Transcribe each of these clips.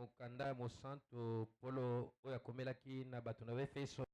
mukanda mosanto polo oya komelaki na bato na befeso.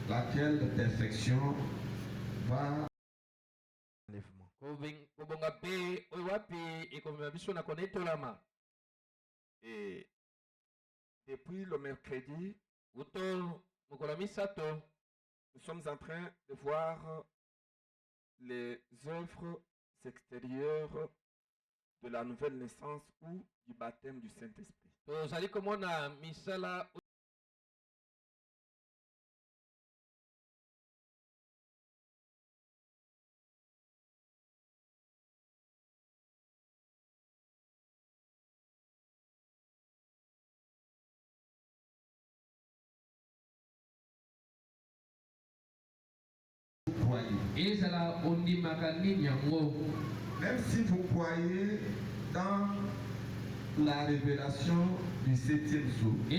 Laquelle perfection va et depuis le mercredi, nous sommes en train de voir les œuvres extérieures de la nouvelle naissance ou du baptême du Saint-Esprit. Même si vous croyez dans la révélation du 7e jour. Mais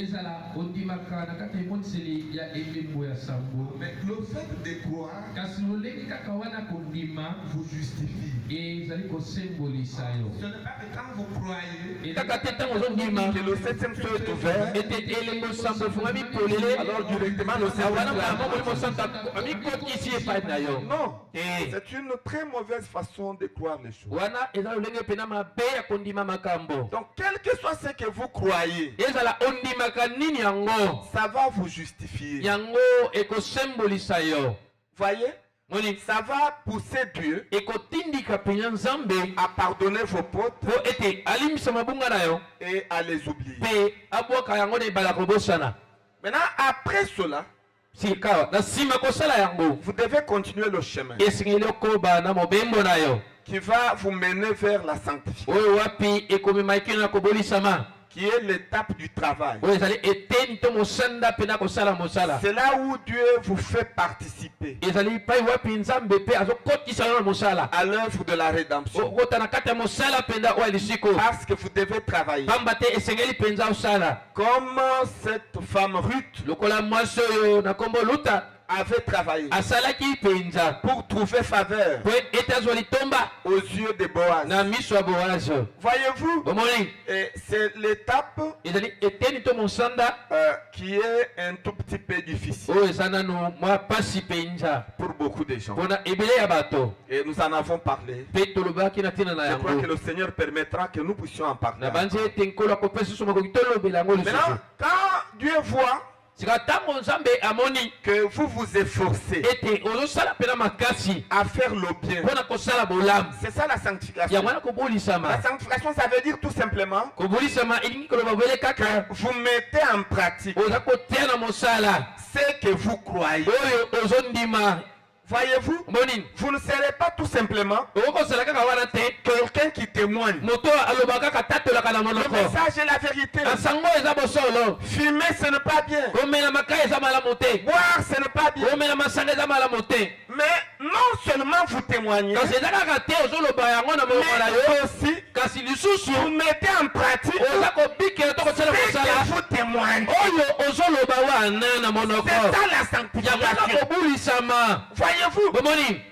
le fait de croire vous justifie. Ce n'est pas que quand vous croyez que le 7e jour est ouvert, alors directement le 7e jour. Non, c'est une très mauvaise façon de croire les choses. Donc, quel que soit ce que vous croyez, ça va vous justifier. Voyez, ça va pousser Dieu à pardonner vos fautes et à les oublier. Maintenant, après cela, vous devez continuer le chemin qui va vous mener vers la sanctification, qui est l'étape du travail. C'est là où Dieu vous fait participer à l'œuvre de la rédemption. Parce que vous devez travailler. Comme cette femme Ruth avait travaillé pour trouver faveur aux yeux de Boaz. Voyez-vous, c'est l'étape qui est un tout petit peu difficile pour beaucoup de gens. Et nous en avons parlé. Je crois que le Seigneur permettra que nous puissions en parler. Maintenant, quand Dieu voit que vous vous efforcez à faire le bien, c'est ça la sanctification. La sanctification, ça veut dire tout simplement que vous mettez en pratique ce que vous croyez. Voyez-vous, vous ne serez pas tout simplement quelqu'un qui témoigne. Le message est la vérité. Fumer, ce n'est pas bien. Boire, ce n'est pas bien. Mais non seulement vous témoignez, mais aussi vous mettez en pratique ce que vous témoignez. C'est ça la sanctification. Voyez-vous?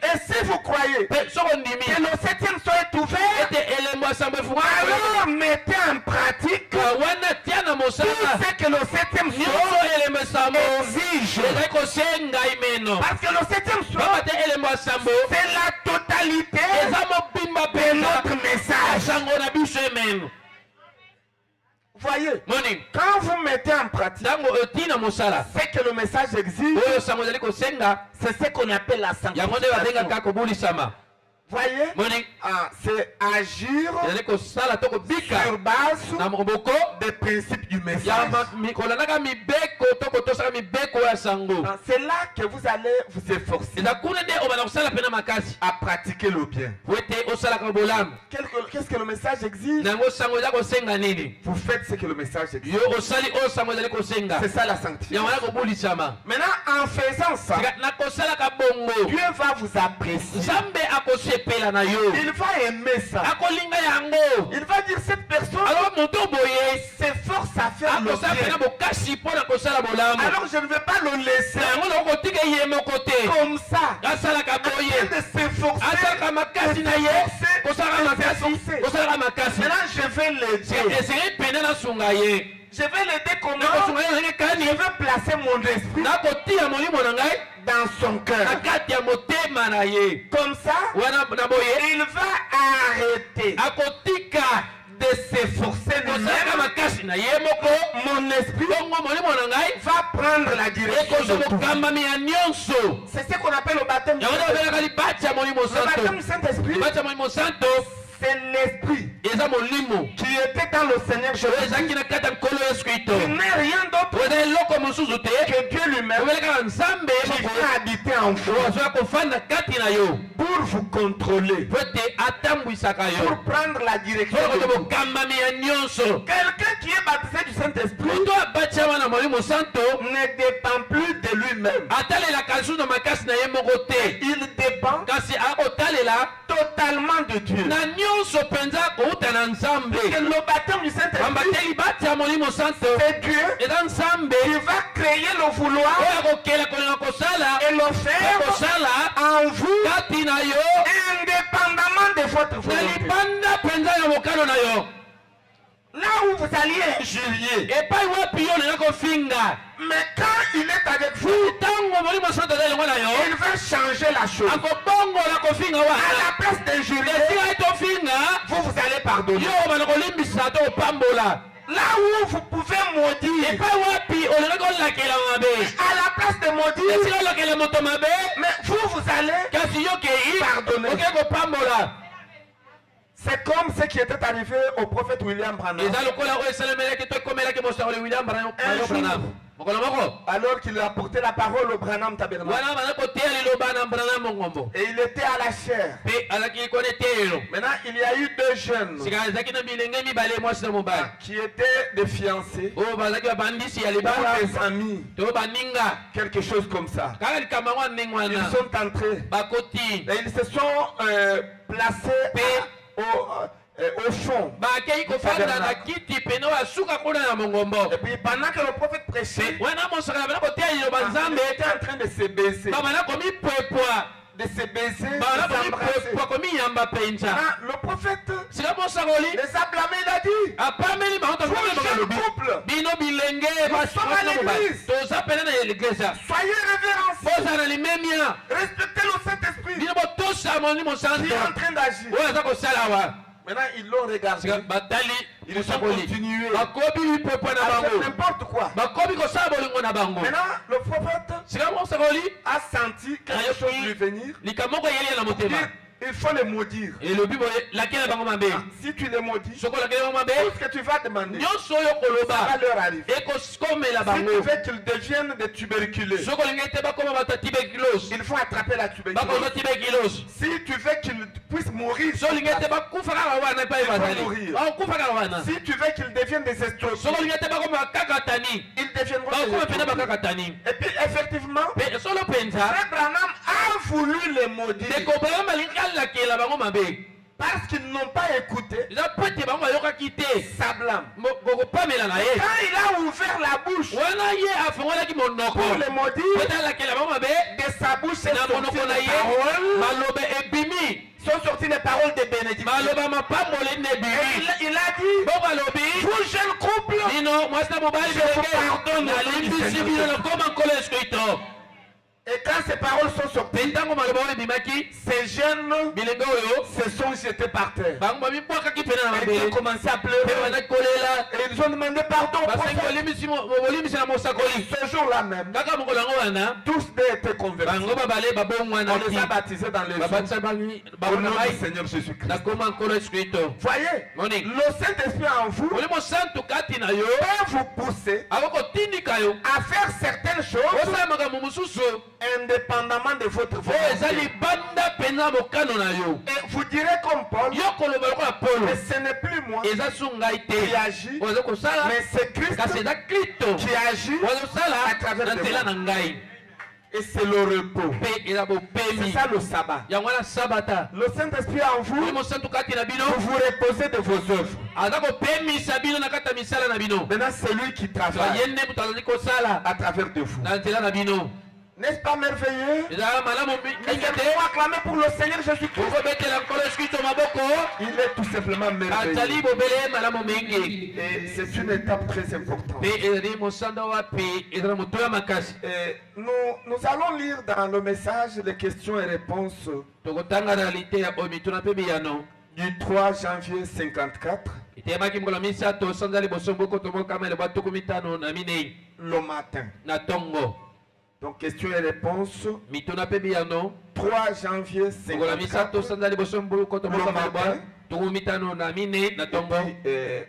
Et si vous croyez que le 7e soir est ouvert, alors mettez en pratique tout ce que le 7e soir exige. Parce que le 7e soir, c'est la totalité de notre message. Voyez, quand vous mettez en pratique ce que le message exige, c'est ce qu'on appelle la sanctification. Voyez, c'est agir sur base des principes du message. C'est là que vous allez vous efforcer à pratiquer le bien. Qu'est-ce que le message exige? Vous faites ce que le message exige. C'est ça la sanctification. Maintenant, en faisant ça, Dieu va vous apprécier. Il va aimer ça. Il va dire cette personne s'efforce à faire le bien. Alors je ne vais pas le laisser comme ça. En train de s'efforcer. Maintenant je vais l'aider. Je vais l'aider comment? Je vais placer mon esprit dans son cœur. Comme ça, il va arrêter de s'efforcer de même. Mon esprit va prendre la direction de tout. C'est ce qu'on appelle le baptême du Saint-Esprit. Le baptême du Saint-Esprit, c'est l'esprit qui était dans le Seigneur Jésus, qui n'est rien d'autre que Dieu lui-même qui va habiter en vous pour vous contrôler, pour prendre la direction de tout. Quelqu'un qui est baptisé du Saint-Esprit ne dépend plus de lui-même. Il dépend totalement de Dieu. Que le baptême du Saint-Esprit, c'est Dieu qui va créer le vouloir et le faire en vous indépendamment de votre volonté. Là où vous alliez injurier, mais quand il est avec vous, il va changer la chose. À la place d'injurier, vous allez pardonner. Là où vous pouvez maudire, à la place de maudire, mais vous allez pardonner. C'est comme ce qui était arrivé au prophète William Branham. Alors qu'il a porté la parole au Branham Tabernacle. Et il était à la chair. Maintenant, il y a eu deux jeunes qui étaient des fiancés ou des amis, quelque chose comme ça. Ils sont entrés et ils se sont placés au fond. Et puis pendant que le prophète prêchait, il était en train de se baisser. De se baiser, de s'embrasser. Le prophète les a blâmés, il a dit: vous, jeune couple, nous sommes à l'église. Soyez révérencieux. Respectez le Saint-Esprit qui est en train d'agir. Maintenant, ils l'ont regardé. Ils ont continué à faire n'importe quoi. Maintenant, le prophète a senti quelque chose lui venir. il faut les maudire. Et le Bible, laquelle bango mabe. Si tu les maudis, Soko laquelle bango mabe. tout ce que tu vas demander, Nyonso yo koloba. ça va leur arriver. Et ko comme la Si bango. tu veux qu'ils deviennent des tuberculeux, Soko lingete ba koma bata tuberculose. il faut attraper la Ba tuberculose. ko tuberculose. Si tu veux qu'ils puissent mourir, So lingete ba kufa kala wana pa ibazali. mourir. Oh kufa kala wana. si tu veux qu'ils deviennent des estropiés, Soko lingete ba koma kakatani. ils deviendront Ba des koma pena ba estropiés. kakatani. Et puis effectivement, Pe solo penza. Frère Branham a voulu les maudire De ko ba malingala ke la bango mabe. parce qu'ils n'ont pas écouté La pete bango yoka kite. sa blâme. Boko pamela na ye. Quand il a ouvert la bouche Wana ye afongola ki monoko. pour les maudire, Peta la ke la bango mabe. de sa bouche est Na sorti monoko na les ye. paroles, Malobe ebimi. sont sorties les paroles de bénédiction. Maloba mapambole ne Et bimi. il a dit, Bon malobi. vous jeune couple, Nino mwasa mobali Je vous belenge. pardonne au nom du Nalimbi Seigneur sibino na koma nkolo eskrito. et quand ces paroles sont sorties, Ntango maloba oyo ebimaki. ces jeunes Bilenge oyo. se sont jetés par terre. Bango babibwakaki pena na Et ils mabele. ont commencé à Pe pleurer. bazaki kolela. Et ils ont demandé pardon au Basengi prophète. bolimisi na mosakoli. Ce jour-là même, Kaka mokolo yango wana. tous deux étaient convertis. Bango babale On les a babongwanaki. baptisés dans les eaux Babatisa au nom babona du mai. Seigneur Jésus-Christ. Na koma nkolo eskrito. Voyez, Moni. le Saint-Esprit en vous peut Molimo santu kati na yo. vous pousser Akokotindika yo. à faire certaines choses Osala makambo mosusu. indépendamment de votre Oyo eza volonté. libanda mpenza mokano na yo. Et vous direz comme Paul, Yo koloba lokola Polo. mais ce n'est plus moi Eza su ngai te. qui agis, Oza kosala. mais c'est Christ Kasi eza Kristo. qui agit Oza kosala à travers na de nzela moi. na ngai. Et c'est le repos. Mpe eza C'est bopemi. ça le sabbat. Yango wana sabata. Le Saint-Esprit en vous, Molimo santu kati na bino. vous vous reposez de vos œuvres. Aza kopemisa bino na kati ya misala na bino. Maintenant, c'est lui qui Ye travaille nde moto azali kosala à travers de vous. na nzela na bino. N'est-ce pas merveilleux? Ezala malamu Est-ce mingi que te. vous acclamez pour le Seigneur Jésus-Christ? Okobetela nkolo eskrito maboko. Il est tout simplement merveilleux. Azali bobele malamu mingi. Et c'est une étape très importante. Mpe ezali mosanda wapi ezala motoya makasi. Et nous allons lire dans le message les questions et réponses Tokotanga na lite ya oyo mituna mpe biyano. du 3 janvier 54 Iteyamaki mokolo misato sanza liboso mboko tomokama eleba tuku mitano na minei le matin. na tongo. Donc questions et réponses Mituna mpe biyano. 3 janvier Mokolo misato 54. sanza liboso mboko tomokama eleba tuku mitano na minei na Et tongo. puis,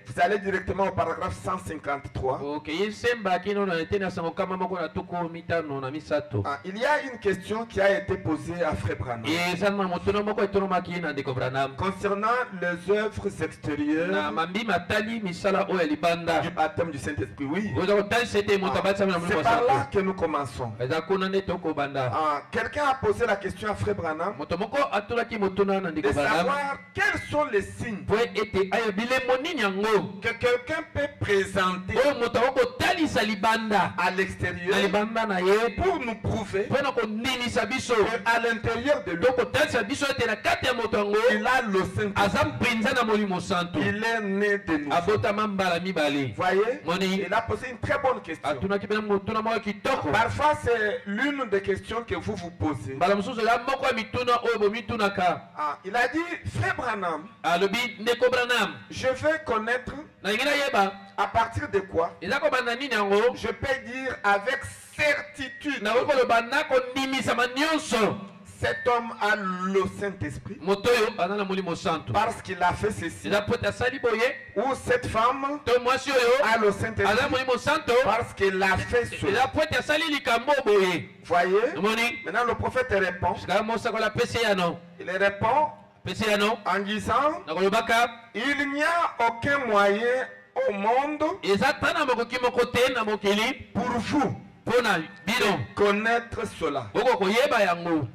vous allez directement au paragraphe 153. okei semba kino na eteni ya sango kama moko na tuku mitano na misato. Ah, il y a une question qui a été posée à Frère Branham Eza na motuna moko etonomaki na ndeko Branham. concernant les œuvres Na extérieures mambi matali misala oyo ya libanda. du baptême du Saint-Esprit. Oui. oza kotalisa ete moto abatisami na C'est molimo par là santo. que nous commençons. eza kuna nde tokobanda. Ah, quelqu'un a posé la question à Frère Branham moto moko atolaki motuna na de ndeko Branham savoir quels sont les signes po ete ayo bilemo nini yango que quelqu'un peut présenter oyo moto akokotalisa libanda à na l'extérieur libanda na ye pour nous prouver mpo na kondimisa biso qu'à l'intérieur de lui, to kotalisa biso ete na kati ya moto yango il a le Saint-Esprit. aza mpenza na molimo santo, Il est né de nous. abotama mbala mibale. Voyez, Moni il a posé une très bonne question. atunaki mpena motuna moko ya kitoko. Parfois, c'est l'une des questions que vous vous posez. mbala mosusu eza moko ya mituna oyo bomitunaka. Ah, il a dit, Frère Branham, alobi ndeko Branham je veux connaître nalingi nayeba à partir de quoi eza kobanda nini yango je peux dire avec certitude nakoki koloba nakondimisama nyonso cet homme a le Saint-Esprit moto oyo aza na molimo santo parce qu'il a fait ceci, eza po ete asali boye ou cette femme to mwasi oyo a le aza Saint-Esprit molimo santo parce qu'il a fait cela. eza po ete asali likambo boye. Voyez, omoni maintenant le prophète répond. kaka mosakola apesi yano Il répond apesi yano en disant, nakolobaka il n'y a aucun moyen au monde eza ta na mokoki moko te na mokili pour vous mpo na bino connaître cela. oko koyeba yango.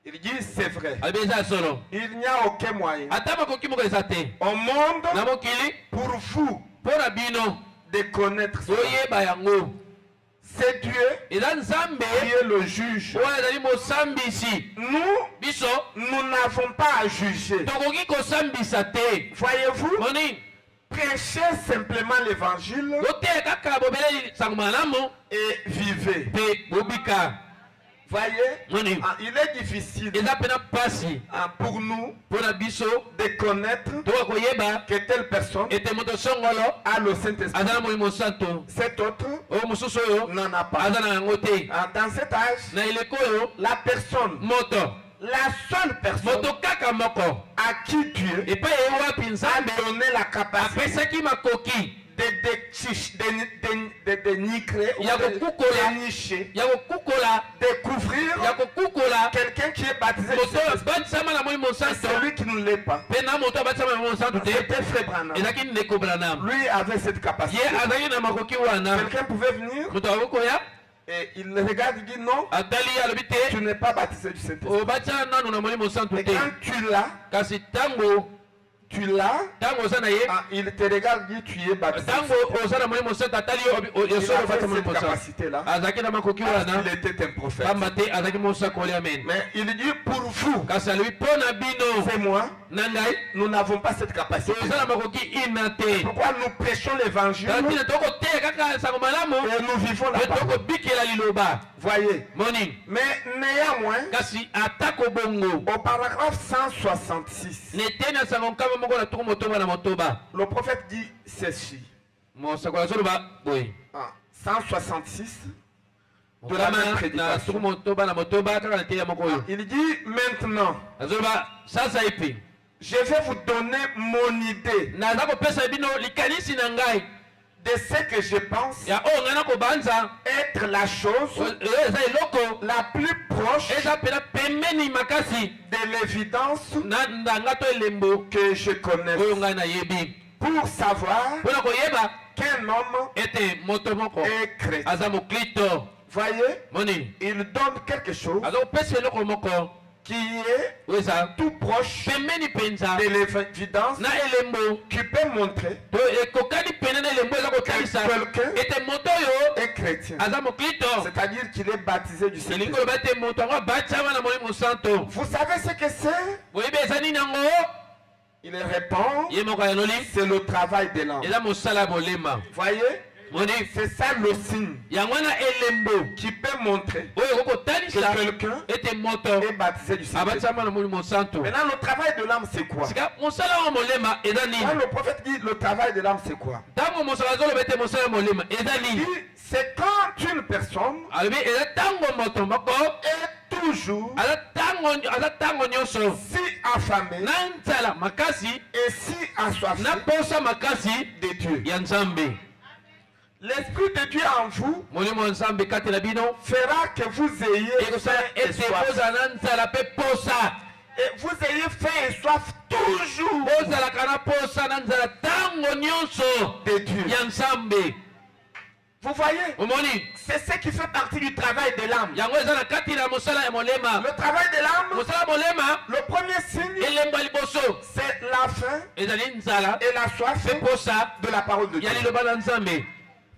Il dit, c'est vrai. alobi eza solo Il n'y a aucun moyen ata mokoki moko eza te au monde na mokili pour vous mpo na bino de connaître cela. boyeba yango. C'est Dieu eza nzambe qui est le juge. oyo azali mosambisi. Nous, biso nous n'avons pas à juger. tokoki kosambisa te. Voyez-vous, moni prêchez simplement l'évangile boteya kaka bobeleli sango malamu et vivez. mpe bobika. Voyez, moni ah, il est difficile eza mpena mpasi ah, pour nous mpo na biso de connaître toka koyeba que telle personne ete moto songolo a le Saint-Esprit. aza na molimo santo, Cet autre oyo mosusu oyo n'en a pas. aza na yango te. Ah, dans cet âge, na eleko oyo la personne moto La seule personne à qui Dieu a donné la capacité de dénigrer ou de nicher, de couvrir quelqu'un qui est baptisé du Saint-Esprit. C'est celui qui ne l'est pas. C'était Frère Branham. Lui avait cette capacité. Quelqu'un pouvait venir et il le regarde et dit non, tu n'es pas baptisé du Saint-Esprit. Et quand tu l'as, il te regarde et dit tu es baptisé. Il avait cette capacité-là. Il était un prophète. Mais il dit pour vous, c'est moi, nous n'avons pas cette capacité. Pourquoi nous prêchons l'évangile et nous vivons la parole. Voyez. Mais néanmoins, au paragraphe 166, le prophète dit ceci. 166 de la même prédication. Il dit maintenant, je vais vous donner mon idée de ce que je pense être la chose la plus proche de l'évidence que je connais, pour savoir qu'un homme est chrétien. Voyez, il donne quelque chose qui est tout proche de l'évidence qui peut montrer que quelqu'un est chrétien, c'est-à-dire qu'il est baptisé du Saint-Esprit. Vous savez ce que c'est? Il répond, c'est le travail de l'âme. Voyez, c'est ça le signe qui peut montrer que quelqu'un est baptisé du Saint-Esprit. Maintenant, le travail de l'âme, c'est quoi? Quand le prophète dit le travail de l'âme, c'est quoi? Il dit, c'est quand une personne est toujours si affamée et si assoiffée de Dieu. L'Esprit de Dieu en vous fera que vous ayez faim et soif. Et vous ayez faim et soif toujours de Dieu. Vous voyez, c'est ce qui fait partie du travail de l'âme. Le travail de l'âme, le premier signe, c'est la faim et la soif de la parole de Dieu.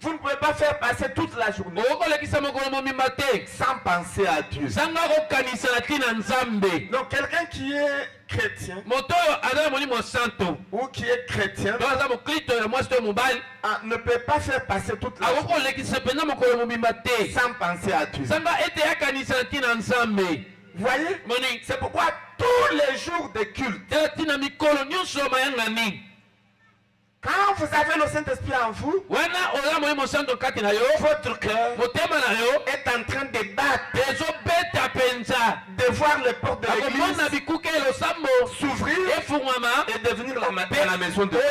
Vous ne pouvez pas faire passer toute la journée sans penser à Dieu. Donc quelqu'un qui est chrétien ou qui est chrétien ne peut pas faire passer toute la journée sans penser à Dieu. Vous voyez, c'est pourquoi tous les jours de culte, quand vous avez le Saint-Esprit en vous, votre cœur est en train de battre, de voir les portes de l'église s'ouvrir et devenir la maison de Dieu.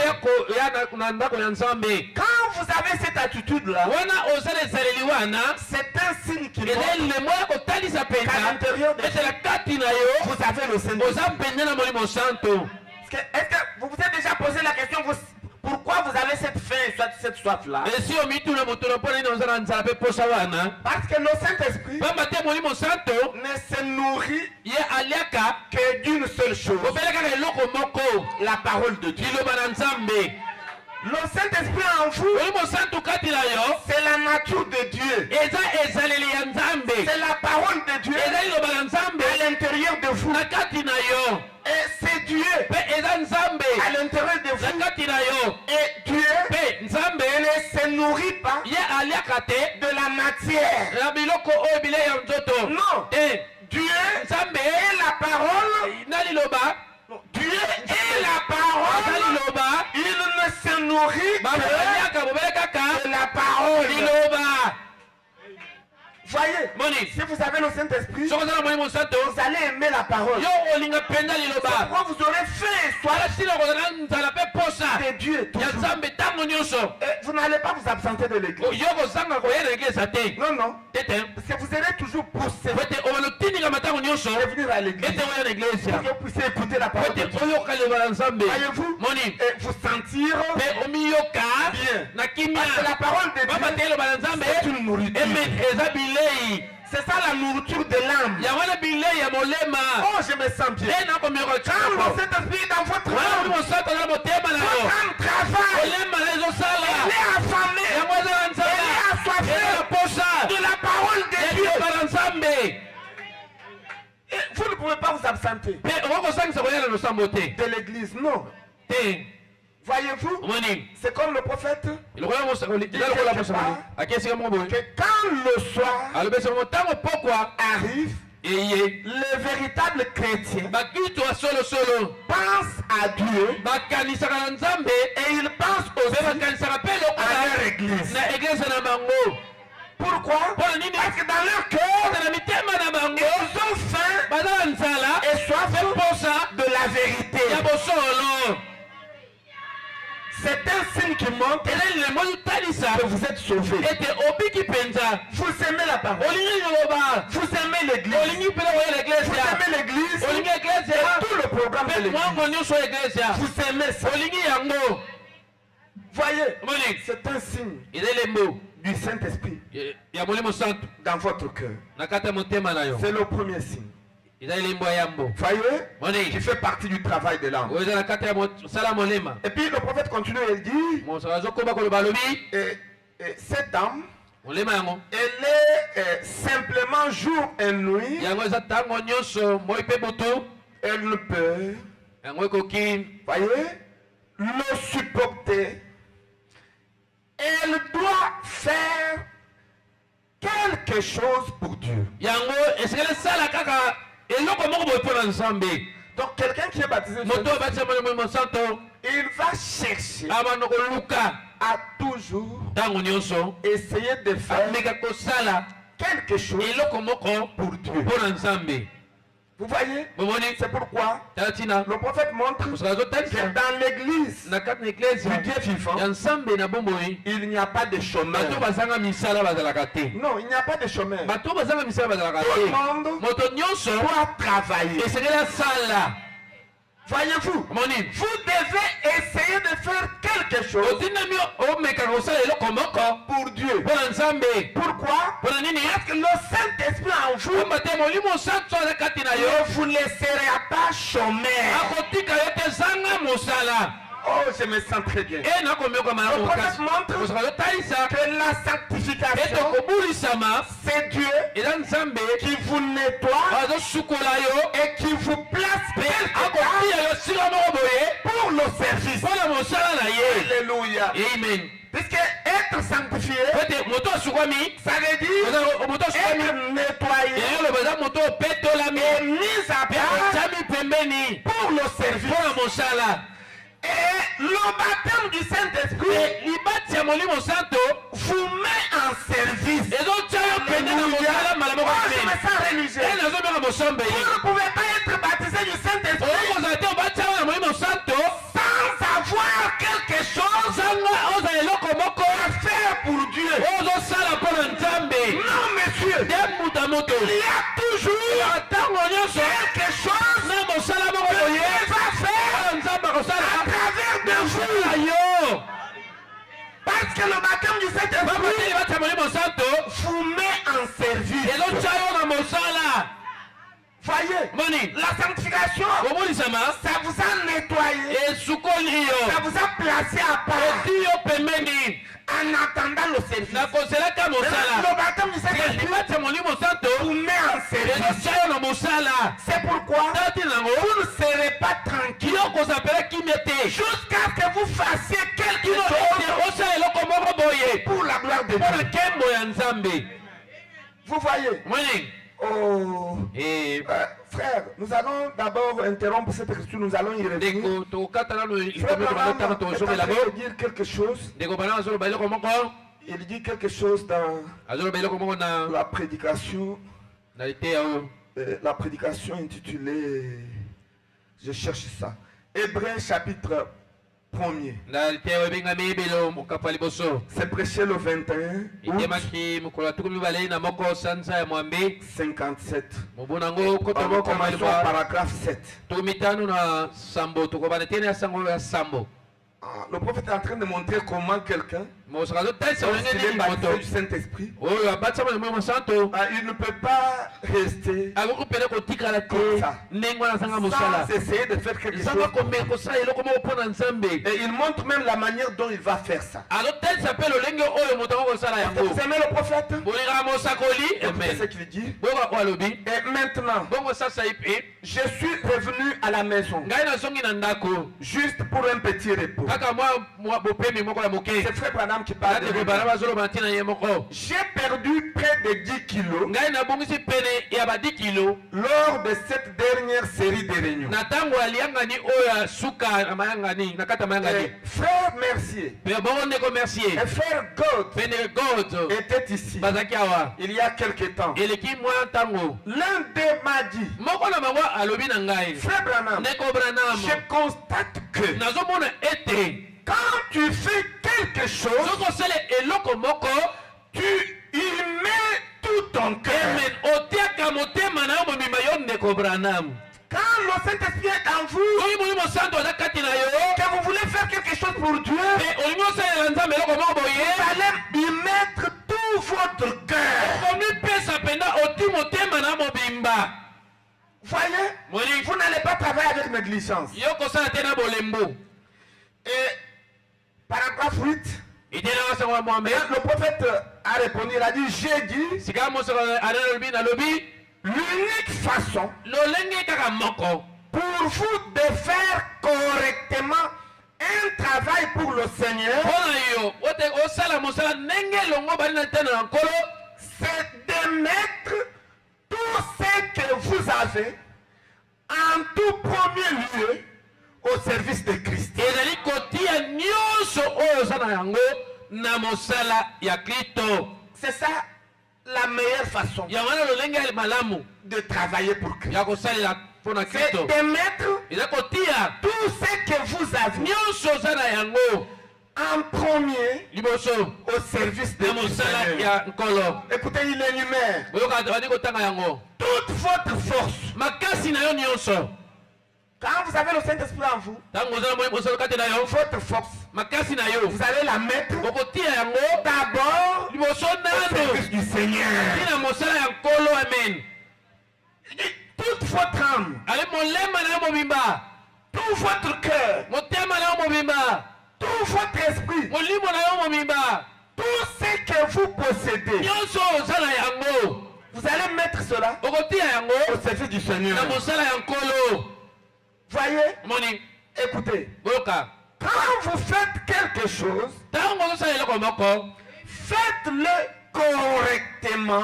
Quand vous avez cette attitude-là, c'est un signe qui montre qu'à l'intérieur de vous avez le Saint-Esprit. Est-ce que vous vous êtes déjà posé la question, pourquoi vous avez cette faim, cette soif-là? Parce que le Saint-Esprit ne se nourrit que d'une seule chose, la parole de Dieu. Le Saint-Esprit en vous, c'est la nature de Dieu. C'est la parole de Dieu à l'intérieur de vous. Et c'est Dieu à l'intérieur de vous. Et Dieu ne se nourrit pas de la matière. Non. Dieu est la parole. Dieu est la parole. Il ne se nourrit que de la parole. Voyez, si vous avez le Saint-Esprit, vous allez aimer la parole. Pourquoi vous aurez faim de Dieu toujours. Et vous n'allez pas vous absenter de l'église. Non, non. Parce que vous allez toujours pousser. Venir à l'église. Pour que vous puissiez écouter la parole de Dieu. Voyez-vous, vous sentir bien. Parce que la parole de Dieu, c'est une nourriture. C'est ça la nourriture de l'âme. Oh, je me sens bien. Quand le Saint-Esprit est dans votre âme, votre âme travaille. Elle est affamée. Elle est assoiffée de la parole de Dieu. Et vous ne pouvez pas vous absenter de l'église, non. Voyez-vous, c'est comme le prophète dit que quand le soir arrive, les véritables chrétiens pensent à Dieu et ils pensent aussi à leur église. Pourquoi? Parce que dans leur cœur, ils ont faim et soif de la vérité. C'est un signe qui montre que vous êtes sauvés. Vous aimez la parole. Vous aimez l'église. Vous aimez l'église. Et tout le programme de l'église. Vous aimez ça. Voyez, c'est un signe du Saint-Esprit dans votre cœur. C'est le premier signe. Voyez, qui fait partie du travail de l'âme. Et puis le prophète continue et dit, cette âme, elle est simplement jour et nuit. Elle ne peut, voyez, le supporter. Elle doit faire quelque chose pour Dieu. Donc quelqu'un qui est baptisé, il va chercher à toujours essayer de faire quelque chose pour Dieu. Vous voyez, c'est pourquoi le prophète montre que dans l'église du Dieu vivant, il n'y a pas de chômeur. Non, il n'y a pas de chômeur. Tout le monde doit travailler. Voyez-vous, vous devez essayer de faire quelque chose pour Dieu. Pourquoi? Parce que le Saint-Esprit en vous ne vous laissera pas chômer. Oh, je me sens très bien. Le prophète montre que la sanctification, c'est Dieu qui vous nettoie et qui vous place pour le service. Alléluia. Amen. Puisque être sanctifié, ça veut dire être nettoyé et mis à part pour le service. Et le baptême du Saint-Esprit vous met en service. Alléluia. Oh, je me sens religieux. Vous ne pouvez pas être baptisé du Saint-Esprit sans avoir quelque chose à faire pour Dieu. Non, monsieur. Il y a toujours quelque chose que Dieu va faire à travers de vous. Parce que le baptême du Saint-Esprit vous met en service. Voyez, la sanctification, ça vous a nettoyé, ça vous a placé à part en attendant le service. Le baptême du Saint-Esprit vous met en service. C'est pourquoi vous ne serez pas tranquille jusqu'à ce que vous fassiez quelque chose pour la gloire de Dieu. Vous voyez? Oh, frère, nous allons d'abord interrompre cette écriture, nous allons y revenir. Frère, dire quelque chose. Il dit quelque chose dans la prédication. La prédication intitulée, je cherche ça, Hébreux chapitre 1er. C'est prêché le 21 août 57. Commençons paragraphe 7. Le prophète est en train de montrer comment quelqu'un du Saint-Esprit, il ne peut pas rester comme ça, sans essayer de faire quelque chose. Et il montre même la manière dont il va faire ça. Vous aimez le prophète? Écoutez ce qu'il dit. Et maintenant, je suis revenu à la maison juste pour un petit repos. C'est frère Branham qui parle. J'ai perdu près de 10 kilos lors de cette dernière série de réunions. Frère Mercier et frère God étaient ici il y a quelque temps. L'un d'eux m'a dit, frère Branham, je constate que quand tu fais quelque chose, tu y mets tout ton cœur. Quand le Saint-Esprit est en vous, que vous voulez faire quelque chose pour Dieu, vous allez y mettre tout votre cœur. Voyez, vous n'allez pas travailler avec négligence. Et paragraphe 8, le prophète a répondu, il a dit, j'ai dit, l'unique façon pour vous de faire correctement un travail pour le Seigneur, c'est de mettre tout ce que vous avez en tout premier lieu au service de Christ. C'est ça la meilleure façon de travailler pour Christ. C'est de mettre tout ce que vous avez en premier au service de Seigneur. Écoutez, il énumère toute votre force. Quand vous avez le Saint-Esprit en vous, votre force, vous allez la mettre d'abord au service du Seigneur. Toute votre âme, tout votre cœur, tout votre esprit, tout ce que vous possédez, vous allez mettre cela au service du Seigneur. Voyez, écoutez, quand vous faites quelque chose, faites-le correctement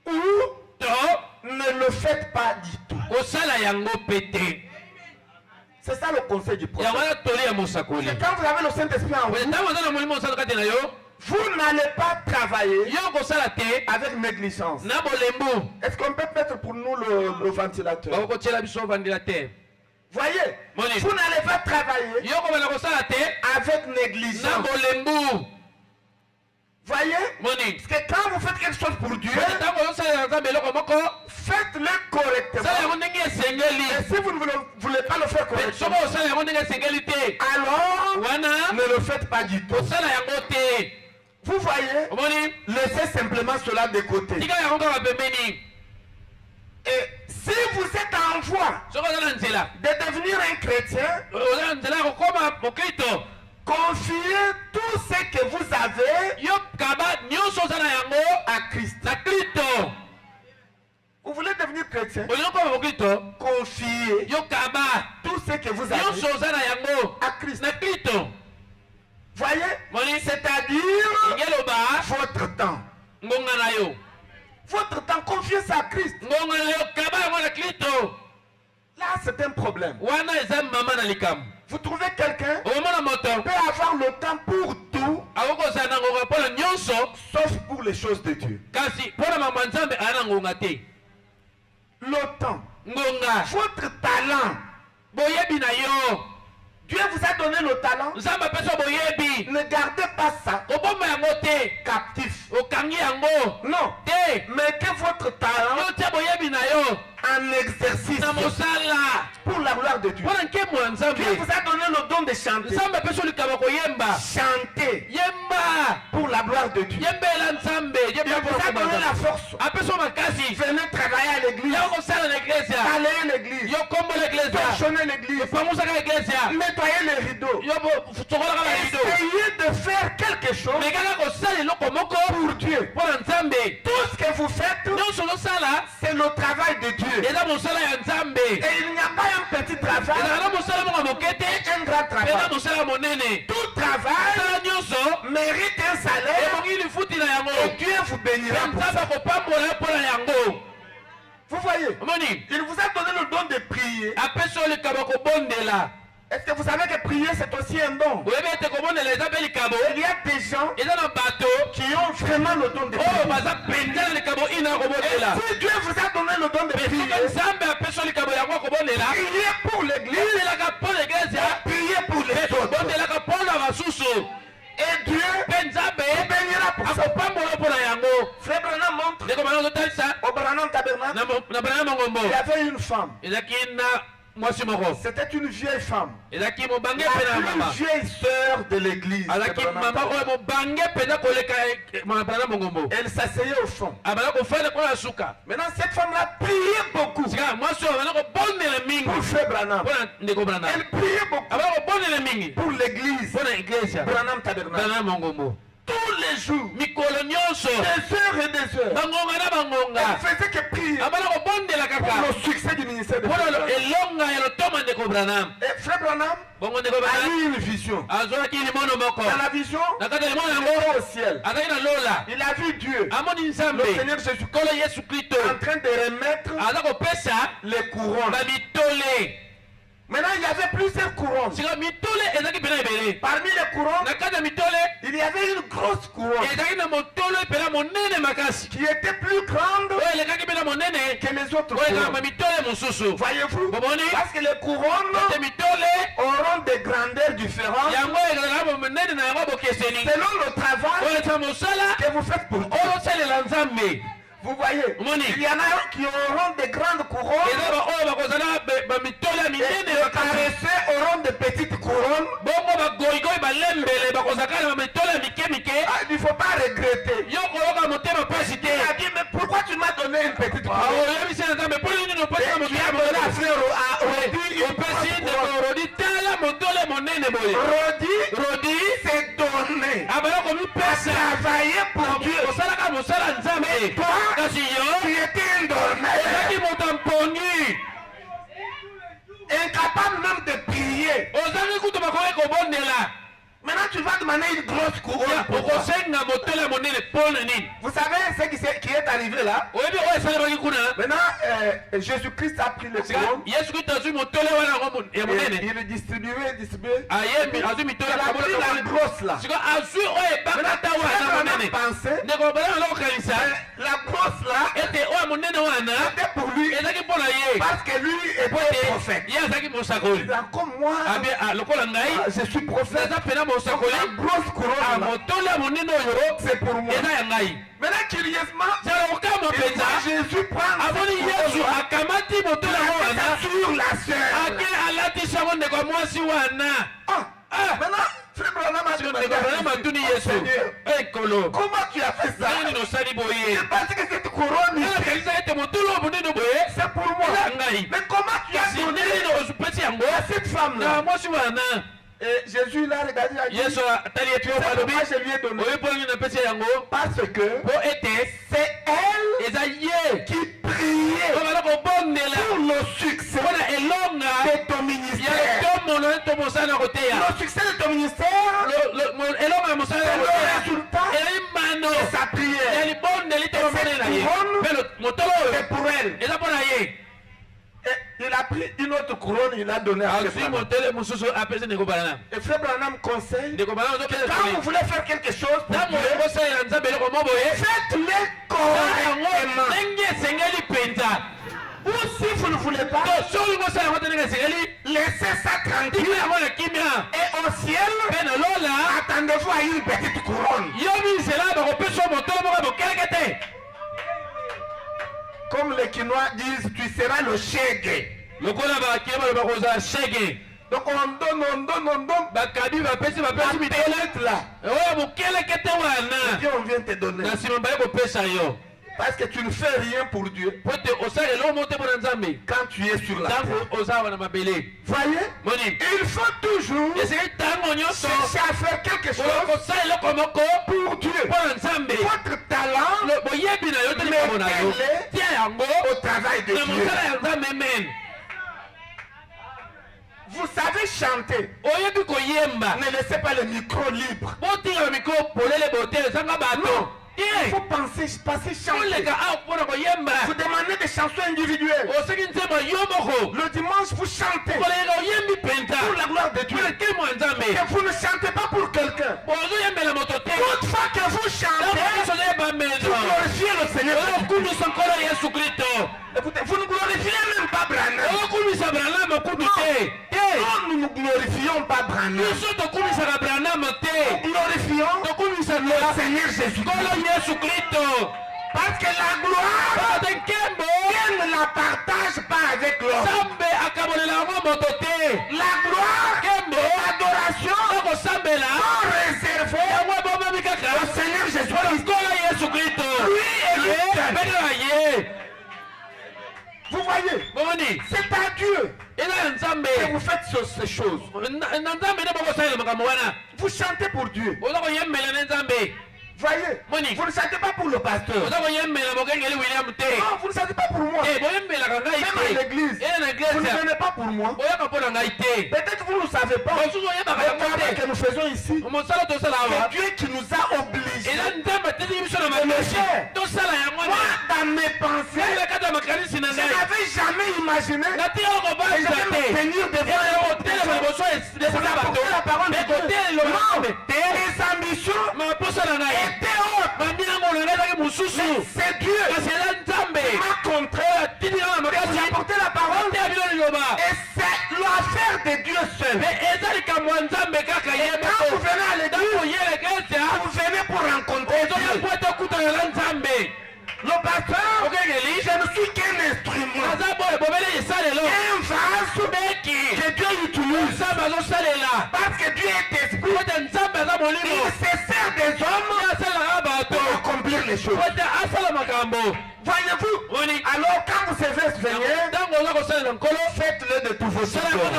ou ne le faites pas du tout. C'est ça le conseil du prophète. Quand vous avez le Saint-Esprit en vous, vous n'allez pas travailler avec négligence. Est-ce qu'on peut mettre pour nous le ventilateur? Voyez, vous n'allez pas travailler avec négligence. Voyez, parce que quand vous faites quelque chose pour Dieu, faites-le correctement. Et si vous ne voulez pas le faire correctement, alors ne le faites pas du tout. Vous voyez, laissez simplement cela de côté. Et si vous êtes en voie de devenir un chrétien, confiez tout ce que vous avez à Christ. Vous voulez devenir chrétien? Confiez tout ce que vous avez à Christ. Voyez, c'est-à-dire votre temps. Votre temps, confiez ça à Christ. Là, c'est un problème. wana eza mama na likambo. Vous trouvez quelqu'un Okomona moto peut avoir le temps pour tout, akokozala na ngonga mpona nyonso sauf pour les choses de Dieu. kasi mpona mama nzambe aya na ngonga te. Le temps, Ngonga votre talent. boyebi na yo. Dieu vous a donné le talent. nzambe apesa boyebi. Ne gardez pas ça koboma yango te. captif. okangi yango Non. te. Mettez votre talent yo tia boyebi na yo en exercice na mosala pour la gloire de Dieu. mpona nkemo ya nzambe. Dieu vous a donné le don de chanter. nzambe apesa likaba koyemba. Chantez yemba pour la gloire de Dieu. yembela nzambe. Dieu vous a donné la force. apesa makasi. Venez travailler à l'église. yo kosala na eglesia. Balayer l'église. yo kombola eglesia. Torchonner l'église. pangusaka eglesia. Nettoyer les rideaux. yo tokolaka barido. Essayez de faire quelque chose me kaka kosala eloko moko pour Dieu. mpona nzambe. Tout ce que vous faites, nyonso ozosala c'est le travail de Dieu. eza mosala ya nzambe. Et il n'y a pas un petit travail, ezala na mosala moko ya moke te un grand eza travail. mosala monene. Tout travail mosala nyonso mérite un salaire ebongi lifuti na yango. et Dieu vous bénira mpe pour nzambe ça. akopambola yo mpona yango. Vous voyez, omoni il vous a donné le don de prier. apesi oyo likabo kobondela. Est-ce que vous savez que prier c'est aussi un don? oyebi ete kobondela eza mpe likabo. Il y a des gens eza na bato qui ont vraiment le don de oyo prier. baza mpenza na likabo ina ya Et kobondela. si Dieu vous a donné le don de mpe soki prier, nzambe apesi oyo likabo yango akobondela. priez pour l'église, bondelaka mpona eglesia. priez pour les mpe autres. bondelaka mpona basusu. Et Dieu mpe nzambe vous bénira pour ça. akopambola mpona yango. Frère Branham montre ndeko bana ozotalisa au Branham Tabernacle, na bana mongombo il y avait une femme. ezalaki na mwasi moko. C'était une vieille femme. ezalaki mobange La mpe na mama. plus vieille sœur de l'église. azalaki Frère Branham mama oyo mobange mpenza koleka bana mongombo. Elle s'asseyait au fond. abana kofanda mpona suka. Maintenant, cette femme-là priait beaucoup sika mwasi oyo abana kobondela mingi pour Frère Branham. mpona ndeko brana. Elle priait beaucoup abana kobondela mingi pour l'église. mpona iglesia Branham Tabernacle. bana mongombo. Tous les jours, mikolo nyonso des heures et des heures, bangonga na bangonga elle faisait que prier abana kobondela pour kaka le succès du ministère de mpona Frère Branham. elonga ya lotoma ndeko branam. Et Frère Branham bongo ndeko a branam eu une vision. azwaki limono moko. Dans la vision, na kati ya limono il yango était au ciel. azalaki na lola. Il a vu Dieu, amoni nzambe le Seigneur Jésus, kolo yesu kristo en train de remettre aza kopesa les couronnes. bamitole. Maintenant, il y avait plusieurs couronnes. sika mitole ezalaki mpena ebele. Parmi les couronnes, na kati ya mitole il y avait une grosse couronne ezalaki na motole mpena monene makasi qui était plus grande oyo elekaki mpena monene que les autres oyo ekalaka couronnes. mitole mosusu. Voyez-vous? bomoni Parce que les couronnes ete mitole auront des grandeurs différentes yango ezalaka monene na yango bokeseni selon le travail oyo eza mosala que vous faites pour Dieu. oyo osalela nzambe. Vous voyez? Moni. Il y en a qui auront des grandes couronnes eza oyo bakozala bamitole ya et minene les makasi. paresseux auront des petites couronnes. bongo bagoyigoyi balembele bakozaka na bamitole ya mike mike. Ah, il ne faut pas regretter. yo koyoka motema pasi te. Il a dit, mais pourquoi tu m'as donné une petite couronne? oyebisi na nzambe mpo nini opesi na Et tu as donné à frère Rodi une opesi petite ndeko couronne. rodi tala motole monene boye. Rodi s'est donné abala à komipesa travailler pour Dieu. osalaka mosala nzambe. Toi, kasi yo tu étais un dormeur, ozalaki moto mpongi. incapable même de prier. ozalaki kutu bakoki kobondela. Maintenant, tu vas demander une grosse couronne. Pourquoi? okosenga motole ya monene mpo na nini. Vous savez ce qui est arrivé là? oyebi oyo esalemaki kuna. Maintenant, Jésus-Christ a pris le couronne. yesu kristo azwi motole wana yango ya Et monene. il distribuait. ayembi azwi mitole Il a pris la grosse là. siko azwi oyo ebakata wana On a monene. pensé, ndeko bala alokokanisa la grosse là ete oyo ya monene wana était pour lui ezalaki mpo na ye. parce que lui était prophète. ye azalaki mosakoli. Comme moi, lokola ngai je suis prophète. naza pena Donc, mosakoli. la grosse couronne là, motole ya monene oyo c'est pour moi. eza ya ngai. Maintenant, curieusement, zala kokama il voit mpenza Jésus prendre amoni yesu akamati motole yango wana sur la sœur. ake alatisa yango ndeko ya mwasi wana. Maintenant, frère Branham a ndeko bala matuni yesu ekolo comment tu as fait ça? nini nosali boye. Parce que cette couronne ici, kanisa ete motole oyo monene boye c'est pour moi. eza ngai. Mais comment tu as kasi donné nini osupesi yango à cette femme na là? mwasi wana. Et Jésus l'a regardé et a dit, yesu atali eti oyo c'est balobi pourquoi je lui ai donné. oyo mpo nini napesi yango Parce que mpo ete c'est elle eza ye qui priait oyo bala kobondela pour le succès mpona elonga de ton ya ministère. tomono to mosala na koteya. Le succès de ton ministère, elonga ya mosala c'est na le koteya résultat ezali mano de sa ya prière. libondeli to monene na ye. couronne, mpe motolo C'est oyo pour elle. eza mpo na ye. Et il a pris une autre couronne, il a donné à Frère Branham. Et Frère Branham conseille que quand vous voulez faire quelque chose, faites-le correctement. Ou si vous ne voulez pas, laissez ça tranquille. Et au ciel, attendez-vous à une petite couronne. Comme les Quinois disent, tu seras le shege. Donc on donne. Dieu, on vient te donner. Parce que tu ne fais rien pour Dieu. Quand tu es sur la terre. Voyez, il faut toujours chercher à faire quelque chose pour Dieu. Votre talent, mettez-le au travail de Dieu. Vous savez chanter. Ne laissez pas le micro libre. Non. Il faut passer chanter. Vous demandez des chansons individuelles. Le dimanche, vous chantez pour la gloire de Dieu. Et vous ne chantez pas pour quelqu'un. Toutefois que vous chantez, vous glorifiez le Seigneur. Écoutez, vous ne glorifiez même pas Branham. Non, nous ne glorifions pas Branham. Nous glorifions le Seigneur Jésus-Christ. Parce que la gloire, Dieu ne la partage pas avec l'homme. La gloire, l'adoration sont réservées au Seigneur Jésus-Christ. Lui est le seul. Vous voyez, c'est à Dieu que vous faites ces choses. Vous chantez pour Dieu. Voyez, vous ne chantez pas pour le pasteur. Non, vous ne chantez pas pour moi. Même à l'église, vous ne venez pas pour moi. Peut-être vous ne savez pas. Le travail que nous faisons ici, c'est Dieu qui nous a obligés de le faire. Moi, dans mes pensées, je n'avais jamais imaginé que je vais me tenir devant la parole de Dieu. Non, les ambitions étaient hautes. C'est Dieu qui m'a contraint de vous apporter la parole. Et c'est l'affaire de Dieu seul. Et quand vous venez à l'église, vous venez pour rencontrer Dieu. Le pasteur, je ne suis qu'un instrument. Un vase que Dieu utilise. Parce que Dieu est esprit. Il se sert des hommes pour accomplir les choses. Voyez-vous, alors quand vous servez ce Seigneur, faites-le de tout votre cœur.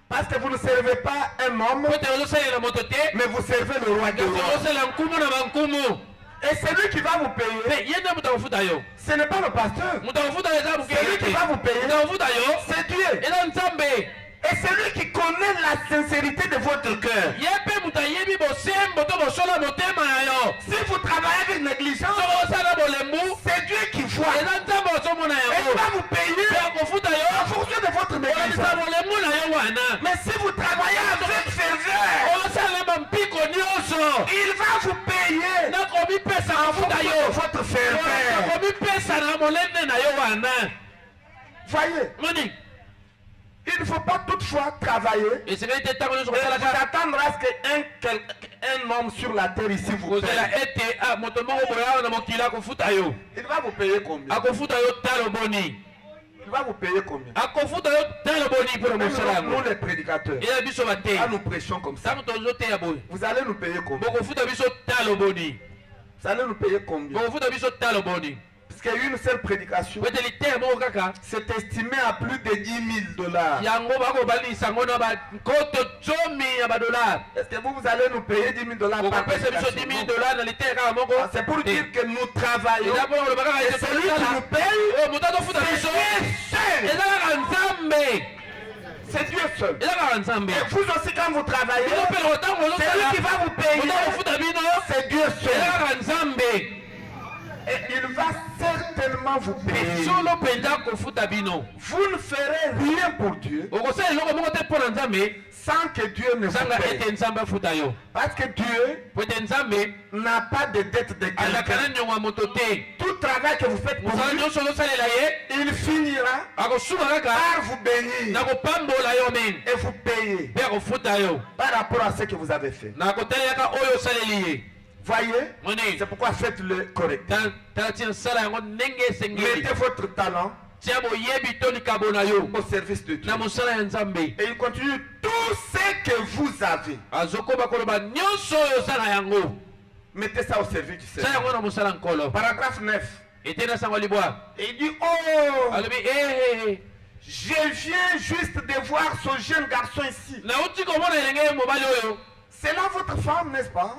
Parce que vous ne servez pas un homme, mais vous servez le roi des rois. Et c'est lui qui va vous payer. Ce n'est pas le pasteur. C'est lui qui va vous payer. C'est Dieu. Et c'est lui qui connaît la sincérité de votre cœur. Si vous travaillez avec négligence, c'est Dieu qui voit. Et il va vous payer en fonction de votre négligence. Mais si vous travaillez avec ferveur, il va vous payer en fonction de votre ferveur. Voyez, il ne faut pas toutefois travailler et vous attendre à ce qu'un homme sur la terre ici vous paye. Il va vous payer combien? Il va vous payer combien? Nous les prédicateurs, quand nous prêchons comme ça, vous allez nous payer combien? Vous allez nous payer combien? Parce qu'il y a une seule prédication, c'est estimé à plus de $10,000. Est-ce que vous allez nous payer $10,000 par prédication? C'est pour dire que nous travaillons. Et celui qui nous paye, c'est Dieu seul. Et vous aussi quand vous travaillez, celui qui va vous payer, c'est Dieu seul. Et il va certainement vous payer. Vous ne ferez rien pour Dieu sans que Dieu ne vous paye. Parce que Dieu n'a pas de dette de quelqu'un. Tout travail que vous faites pour lui, il finira par vous bénir et vous payer par rapport à ce que vous avez fait. Voyez, c'est pourquoi faites-le correctement. Mettez votre talent au service de Dieu. Et il continue tout ce que vous avez. Mettez ça au service du Seigneur. Paragraphe 9. Et il dit, oh, je viens juste de voir ce jeune garçon ici. C'est là votre femme, n'est-ce pas?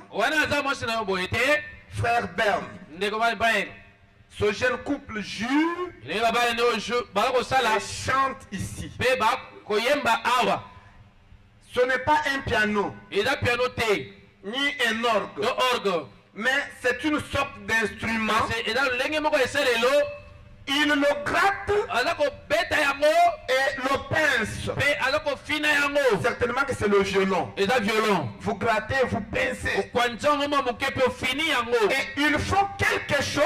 Frère Bern. Ce jeune couple jure et chante ici. Ce n'est pas un piano, ni un orgue, mais c'est une sorte d'instrument. Il le gratte et le pince. Certainement que c'est le violon. Vous grattez, vous pincez. Et il faut quelque chose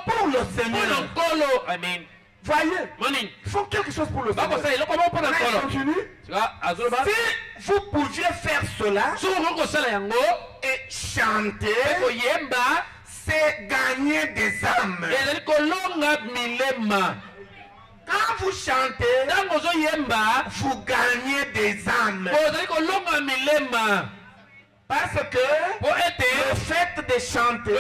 pour le Seigneur. Voyez, il faut quelque chose pour le Seigneur. Mais continue. Si vous pouviez faire cela et chanter, c'est gagner des âmes. Quand vous chantez, vous gagnez des âmes. Parce que le fait de chanter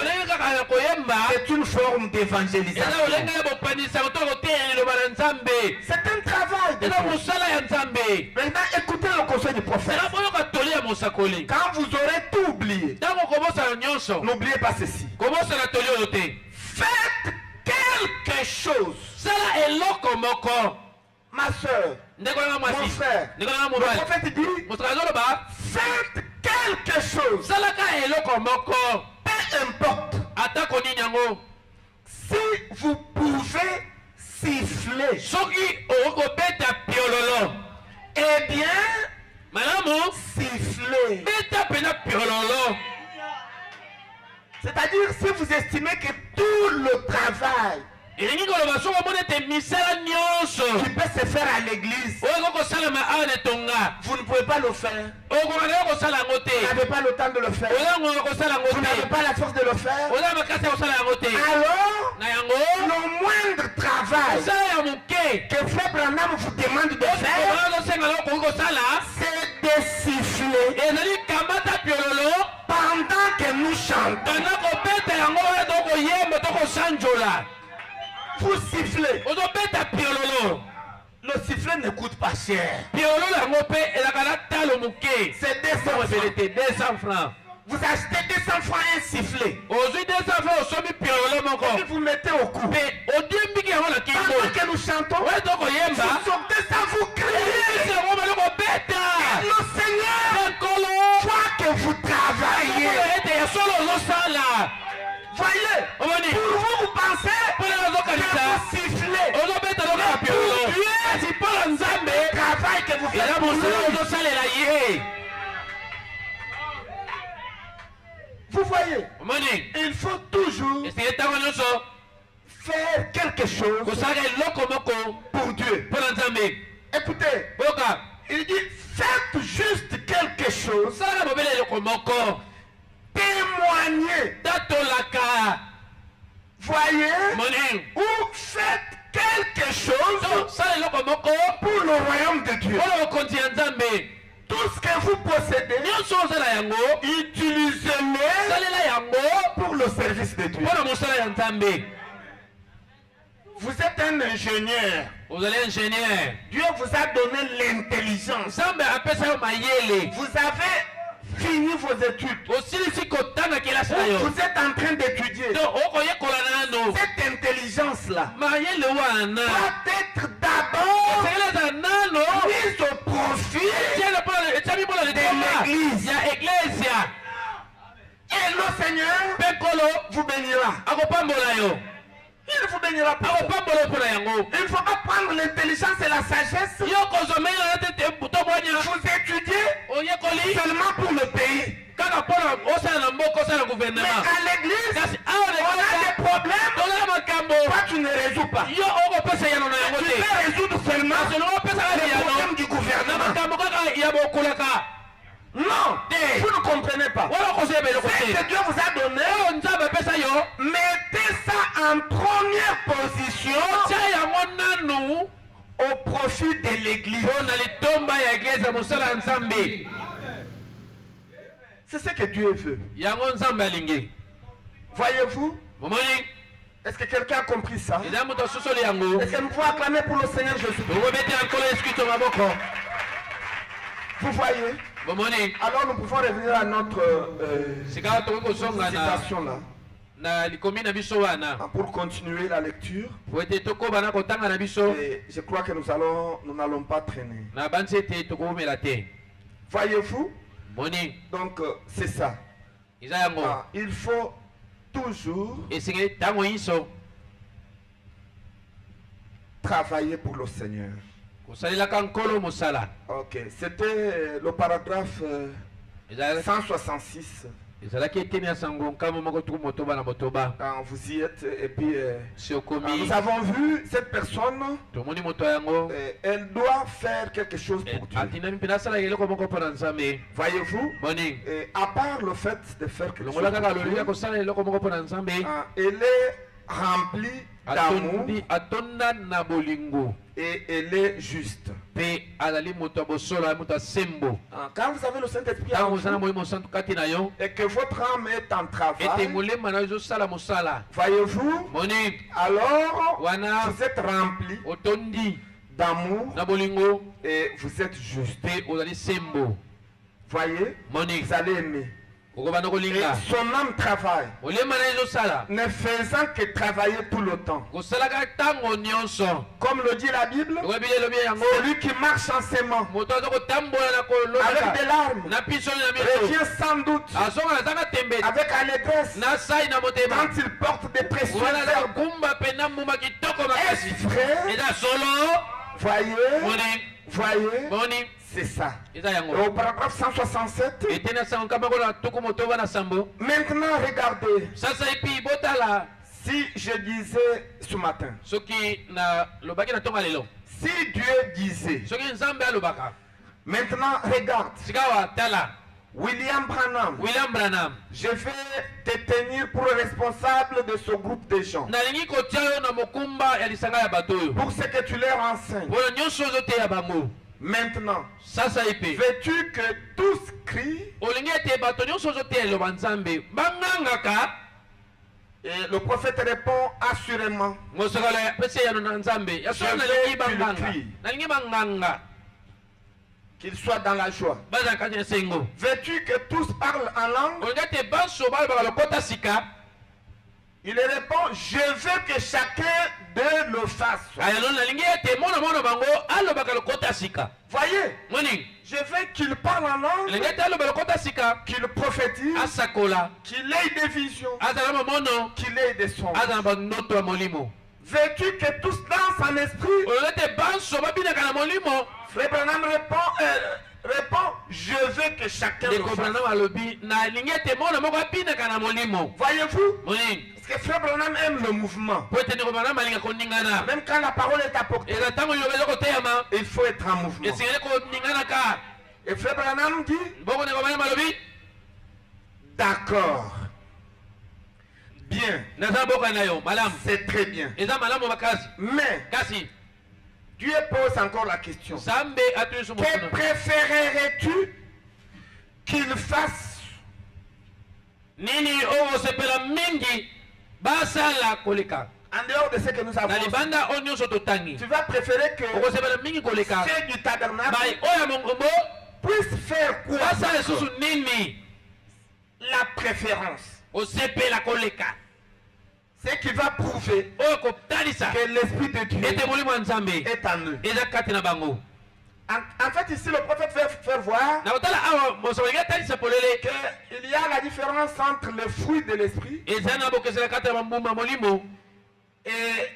est une forme d'évangélisation. C'est un travail de Dieu. Maintenant, écoutez le conseil du prophète. Quand vous aurez tout oublié, n'oubliez pas ceci. Faites quelque chose. Ma soeur, mon frère, le prophète dit, faites quelque chose. Peu importe. Si vous pouvez siffler, eh bien, siffler. C'est-à-dire, si vous estimez que tout le travail qui peut se faire à l'église, vous ne pouvez pas le faire. Vous n'avez pas le temps de le faire. Vous n'avez pas la force de le faire. Alors, le moindre travail que Frère Branham vous demande de faire, c'est de siffler pendant que nous chantons. Vous sifflez. Le sifflet ne coûte pas cher. C'est 200 francs. Vous achetez 200 francs un sifflet. Et vous mettez au cou. Pendant que nous chantons, vous sortez ça, vous criez. Et le Seigneur voit que vous travaillez. Voyez, pour vous pensez que vous sifflez. Le travail que vous faites pour lui. Vous voyez, il faut toujours faire quelque chose pour Dieu. Écoutez, il dit faites juste quelque chose. Témoignez. Voyez, ou faites quelque chose pour le royaume de Dieu. Tout ce que vous possédez, utilisez-le pour le service de Dieu. Vous êtes un ingénieur. Dieu vous a donné l'intelligence. Vous avez fini vos études. Vous êtes en train d'étudier. Cette intelligence-là doit être d'abord mise au profit de l'Église. Et le Seigneur vous bénira. Il vous bénira pas. Il ne faut pas prendre l'intelligence et la sagesse. Vous étudiez seulement pour le pays. Mais à l'église, on a des problèmes. Toi, tu ne résous pas. Tu peux résoudre seulement les problèmes du gouvernement. Non, vous ne comprenez pas. Ce que Dieu vous a donné, mettez ça en première position au profit de l'église. C'est ce que Dieu veut. Voyez-vous? Est-ce que quelqu'un a compris ça? Est-ce que nous pouvons acclamer pour le Seigneur Jésus? Vous voyez? Alors nous pouvons revenir à notre citation là. Pour continuer la lecture. Et je crois que nous n'allons pas traîner. Voyez-vous? Donc c'est ça. Il faut toujours travailler pour le Seigneur. Ok, c'était le paragraphe 166. Quand vous y êtes, et puis nous avons vu cette personne, elle doit faire quelque chose pour Dieu. Voyez-vous, à part le fait de faire quelque chose pour Dieu, elle est remplie d'amour et elle est juste. Quand vous avez le Saint-Esprit en vous et que votre âme est en travail, voyez-vous, alors vous êtes rempli d'amour et vous êtes juste. Voyez, vous allez aimer. Et son âme travaille, ne faisant que travailler tout le temps. Comme le dit la Bible, celui qui marche en s'aimant avec des larmes revient sans doute avec allégresse quand il porte des précieux herbes. Est-ce vrai? Voyez, c'est ça. Au paragraphe 167. Maintenant, regardez. Si je disais ce matin, si Dieu disait, maintenant regarde, William Branham, je vais te tenir pour responsable de ce groupe de gens, pour ce que tu leur enseignes. Maintenant, veux-tu que tous crient? Et le prophète répond assurément. Qu'il soit dans la joie. Veux-tu que tous parlent en langue? Il répond, je veux que chacun d'eux le fasse. Voyez, je veux qu'il parle en langue, qu'il prophétise, qu'il ait des visions, qu'il ait des sons. Veux-tu que tous dansent en esprit? Frère Branham répond, je veux que chacun le fasse. Voyez-vous? Parce que Frère Branham aime le mouvement. Même quand la parole est apportée, il faut être en mouvement. Et Frère Branham dit, d'accord. Bien. C'est très bien. Mais Dieu pose encore la question. Que préférerais-tu qu'il fasse? En dehors de ce que nous avons, tu vas préférer que ceux du tabernacle puissent faire quoi? La préférence. C'est qui va prouver que l'Esprit de Dieu est en eux. En fait, ici, le prophète fait faire voir qu'il y a la différence entre les fruits de l'esprit et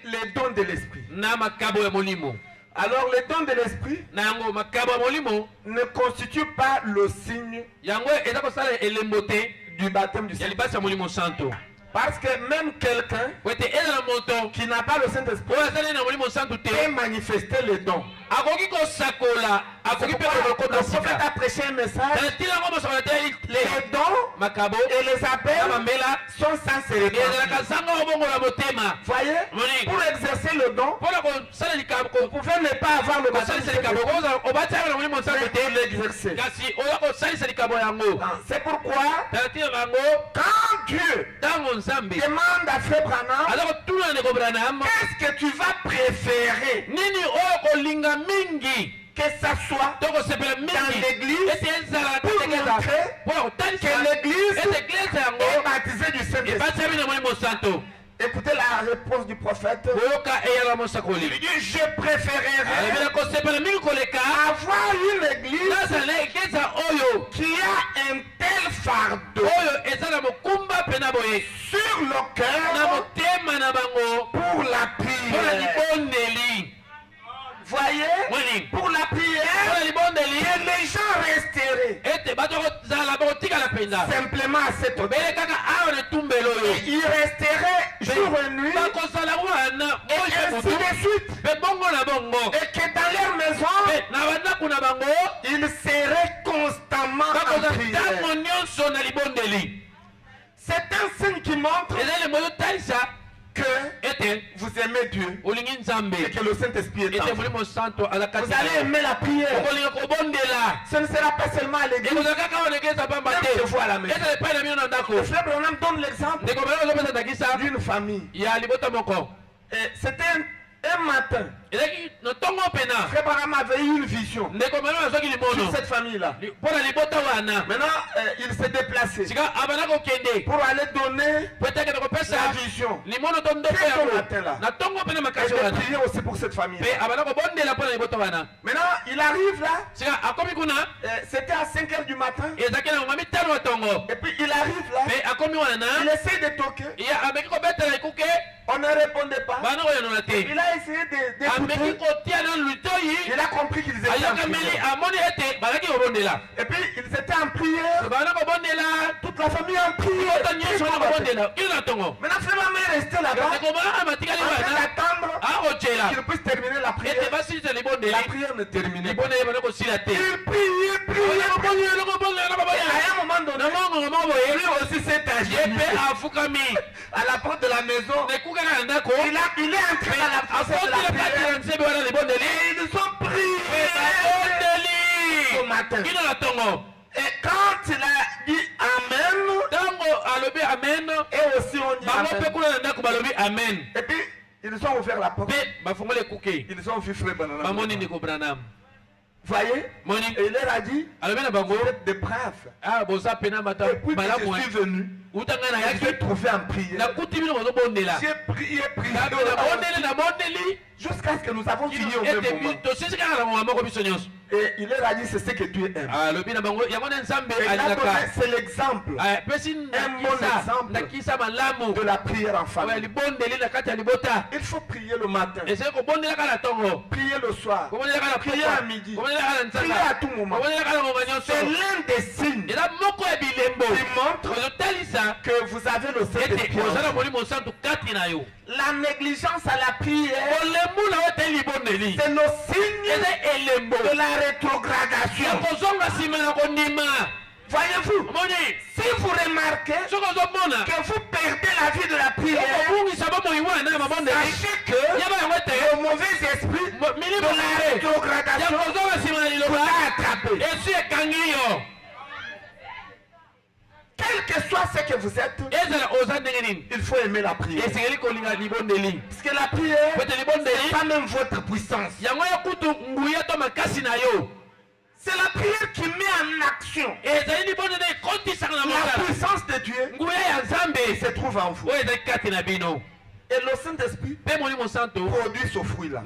les dons de l'esprit. Alors, les dons de l'esprit ne constituent pas le signe du baptême du Saint-Esprit. Parce que même quelqu'un qui n'a pas le Saint-Esprit peut manifester les dons. Le prophète a prêché un message. Les dons et les appels sont sans cérémonie. Voyez, pour exercer le don, vous pouvez ne pas avoir le baptême, mais l'exercer. C'est pourquoi quand Dieu demande à Frère Branham, qu'est-ce que tu vas préférer? Que ça soit dans l'église pour montrer que l'église est baptisée du Saint-Esprit. Écoutez la réponse du prophète. Il dit, je préférerais avoir une église qui a un tel fardeau sur le cœur pour la prière. Voyez, pour la prière, que les gens resteraient simplement à cette hôtel. Ils resteraient jour et nuit, et ainsi de suite. Et que dans leur maison, ils seraient constamment en prière. C'est un signe qui montre que vous aimez Dieu et que le Saint-Esprit est en vous. Vous allez aimer la prière. Ce ne sera pas seulement à l'église, même chez vous à la maison. Le frère Branham donne l'exemple d'une famille. C'était un matin. Frère Branham avait eu une vision sur cette famille-là. Maintenant, il s'est déplacé pour aller donner la vision. Très tôt le matin-là. Et de prier aussi pour cette famille. Maintenant, il arrive là. C'était à 5 h du matin. Et puis il arrive là. Il essaie de toquer. On ne répondait pas. Il a essayé d'écouter. Il a compris qu'ils étaient en prière. Et puis ils étaient en prière. Toute la famille en prière. Maintenant, frère maman est resté là-bas en train d'attendre qu'il puisse terminer la prière. La prière ne terminait pas. Il priait. Et à un moment donné, lui aussi s'est agenouillé à la porte de la maison. Il est entré à la porte de la prière. Et ils ont prié au matin. Et quand il a dit Amen, et aussi on dit Amen. Et puis ils ont ouvert la porte. Ils ont vu Frère Branham. Voyez, et il leur a dit, vous êtes des braves. Et puis je suis venu, j'ai trouvé en prière. J'ai prié, jusqu'à ce que nous avons fini au même moment. Et il leur a dit, c'est ce que Dieu aime. C'est l'exemple, un bon exemple de la prière en famille. Il faut prier le matin, prier le soir, prier à midi, prier à tout moment. C'est l'un des signes qui montre que vous avez le Saint-Esprit. La négligence à la prière, c'est le signe de la rétrogradation. Voyez-vous, si vous remarquez que vous perdez la vie de la prière, sachez que le mauvais esprit de la rétrogradation vous a attrapé. Quel que soit ce que vous êtes, il faut aimer la prière. Parce que la prière, c'est pas même votre puissance. C'est la prière qui met en action la puissance de Dieu qui se trouve en vous. Et le Saint-Esprit produit ce fruit-là.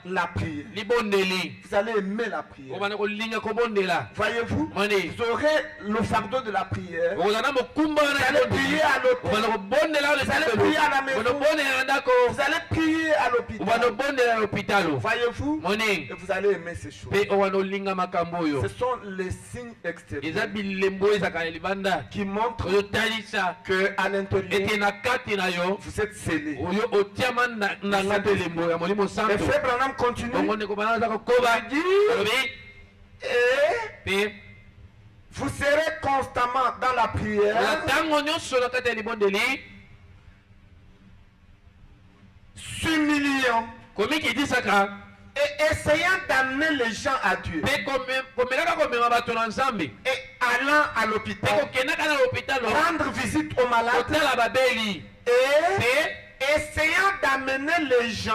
La prière. Vous allez aimer la prière. Voyez-vous, vous aurez le fardeau de la prière. Vous allez prier à l'hôtel. Vous allez prier à la maison. Vous allez prier à l'hôpital. Voyez-vous, et vous allez aimer ces choses. Ce sont les signes extérieurs qui montrent qu'à l'intérieur, vous êtes scellés. Et Frère Branham continue. Et vous serez constamment dans la prière, s'humiliant et essayant d'amener les gens à Dieu, et allant à l'hôpital, rendre visite aux malades, et essayant d'amener les gens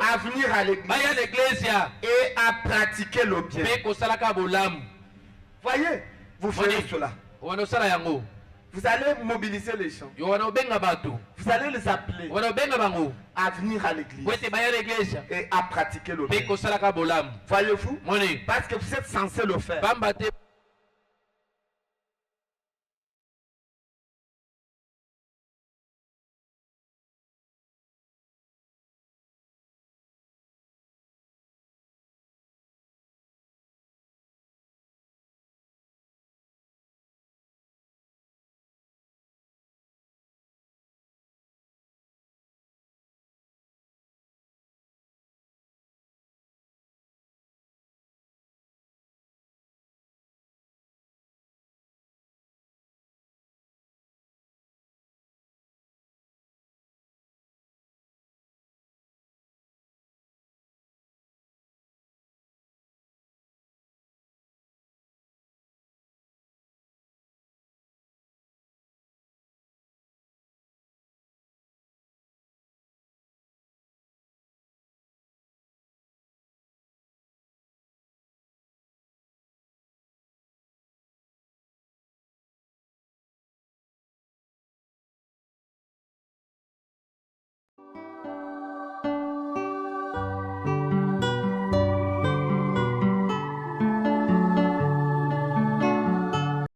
à venir à l'église et à pratiquer le bien. Voyez, vous ferez cela. Vous allez mobiliser les gens. Vous allez les appeler à venir à l'église et à pratiquer le bien. Voyez-vous, parce que vous êtes censé le faire.